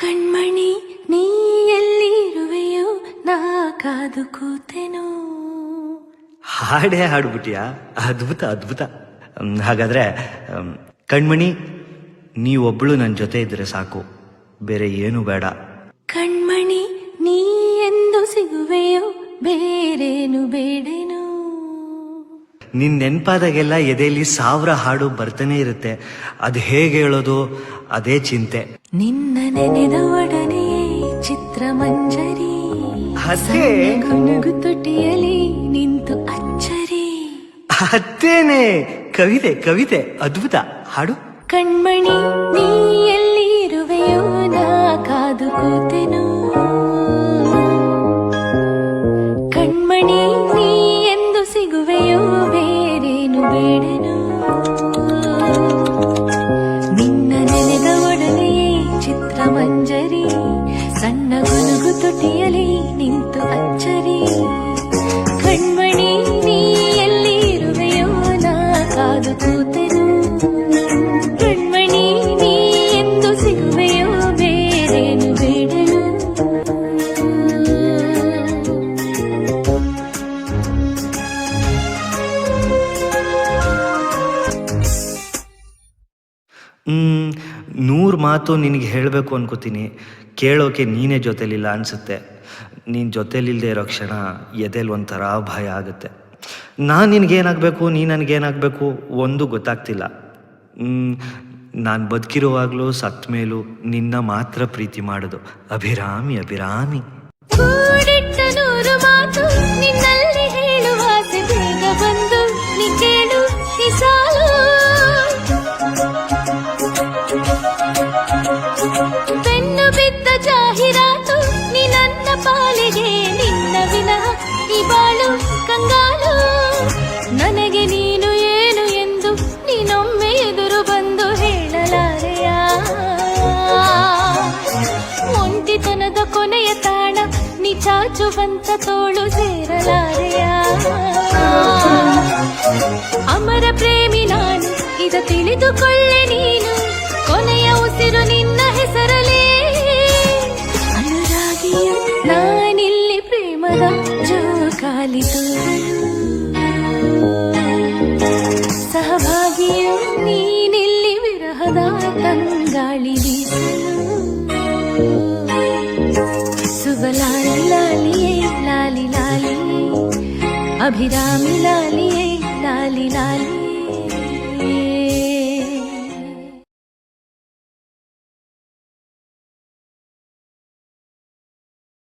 ಕಣ್ಮಣಿ ನೀ ಎಲ್ಲಿರುವೆಯೋ ನಾ ಕಾದು ಕೂತೆನೋ. ಹಾಡೇ ಹಾಡ್ಬಿಟ್ಟಿಯಾ? ಅದ್ಭುತ ಅದ್ಭುತ. ಹಾಗಾದ್ರೆ ಕಣ್ಮಣಿ, ನೀವೊಬ್ಳು ನನ್ನ ಜೊತೆ ಇದ್ರೆ ಸಾಕು, ಬೇರೆ ಏನು ಬೇಡ. ಕಣ್ಮಣಿ ನೀ ಎಂದು ಸಿಗುವೆಯೋ ಬೇರೇನು ಬೇಡೇನೋ. ನಿನ್ ನೆನ್ಪಾದಾಗೆಲ್ಲ ಎದೆಯಲ್ಲಿ 1000 ಹಾಡು ಬರ್ತಾನೆ ಇರುತ್ತೆ. ಅದು ಹೇಗೆ ಹೇಳೋದು ಅದೇ ಚಿಂತೆ. ನಿನ್ನ ನೆನೆದ ಒಡನೆ ಚಿತ್ರಮಂಜರಿ, ಅದೇ ಗುನುಗು ತುಟಿಯಲಿ ನಿಂತು ಅಚ್ಚರಿ. ಅತ್ತೇನೆ ಕವಿತೆ ಕವಿತೆ, ಅದ್ಭುತ. ಹಾಡು. ಕಣ್ಮಣಿ ನೀ ಎಲ್ಲಿ ಇರುವೆಯೋ ನಾ ಕಾದು ಕೂತೆನೋ. ಕಣ್ಮಣಿ ನೀ ಎಂದು ಸಿಗುವೆಯೋ ಬೇರೇನು ಬೇಡನೋ. ನಿನ್ನ ನೆನೆದ ಒಡನೆಯೇ ಚಿತ್ರಮಂಜರಿ, ಸಣ್ಣ ಗುನುಗು ತುಟಿಯಲಿ ನಿಂತು ಅಚ್ಚರಿ. ಕಣ್ಮಣಿ ನೀ ಎಲ್ಲಿ ಇರುವೆಯೋ ನಾ ಕಾದು ಕೂತೆನೋ. ಕಣ್ಮಣಿ ನೀ ಎಂದು ಸಿಗುವೆಯೋ ಬೇರೇನು ಬೇಡನೋ. ನೂರು ಮಾತು ನಿನಗೆ ಹೇಳಬೇಕು ಅನ್ಕೋತೀನಿ, ಕೇಳೋಕೆ ನೀನೇ ಜೊತೆಲಿಲ್ಲ ಅನ್ಸುತ್ತೆ. ನೀನು ಜೊತೆಲಿಲ್ಲದೆ ಇರೋ ಕ್ಷಣ ಎದೆಲ್ ಒಂಥರ ಭಯ ಆಗುತ್ತೆ. ನಾನು ನಿನಗೇನಾಗಬೇಕು, ನೀ ನನಗೇನಾಗಬೇಕು ಒಂದು ಗೊತ್ತಾಗ್ತಿಲ್ಲ. ನಾನು ಬದುಕಿರುವಾಗಲೂ ಸತ್ತ ಮೇಲೂ ನಿನ್ನ ಮಾತ್ರ ಪ್ರೀತಿ ಮಾಡೋದು. ಅಭಿರಾಮಿ ಅಭಿರಾಮಿ. ಕೂಡಿಟ್ಟ 100 ಮಾತು ನಿನ್ನಲ್ಲಿ ಹೇಳುವ ಆಸೆ ಬೇಗ ಬಂದು ನೀ ಕೇಳು ಈ ಸಾಲು. ಬೆನ್ನು ಬಿದ್ದ ಜಾಹೀರಾತು ನೀ ನನ್ನ ಪಾಲಿಗೆ, ನಿನ್ನ ವಿನಃ ಈ ಬಾಳು ಕಂಗಾಲು. ನನಗೆ ನೀನು ಏನು ಎಂದು ನೀನೊಮ್ಮೆ ಎದುರು ಬಂದು ಹೇಳಲಾರೆಯ. ಒಂಟಿತನದ ಕೊನೆಯ ತಾಣ ನೀ ಚಾಚುವಂತ ತೋಳು ಸೇರಲಾರೆಯ. ಅಮರ ಪ್ರೇಮಿ ನಾನು ಇದ ತಿಳಿದುಕೊಳ್ಳೆ ನೀನು, ಕೊನೆಯ ಉಸಿರು ನಿನ್ನ ಹೆಸರಲೇ. ಅನುರಾಗಿಯು ನಾನಿಲ್ಲಿ ಪ್ರೇಮದ ಜೋಕಾಲಿ ತೋರಲು, ಸಹಭಾಗಿಯು ನೀನಿಲ್ಲಿ ವಿರಹದ ತಂಗಾಳಿ ಬೀಸಲು. ಸುಬಲಾಲಿ ಲಾಲಿಯೇ ಲಾಲಿ ಲಾಲಿ, ಅಭಿರಾಮಿ ಲಾಲಿ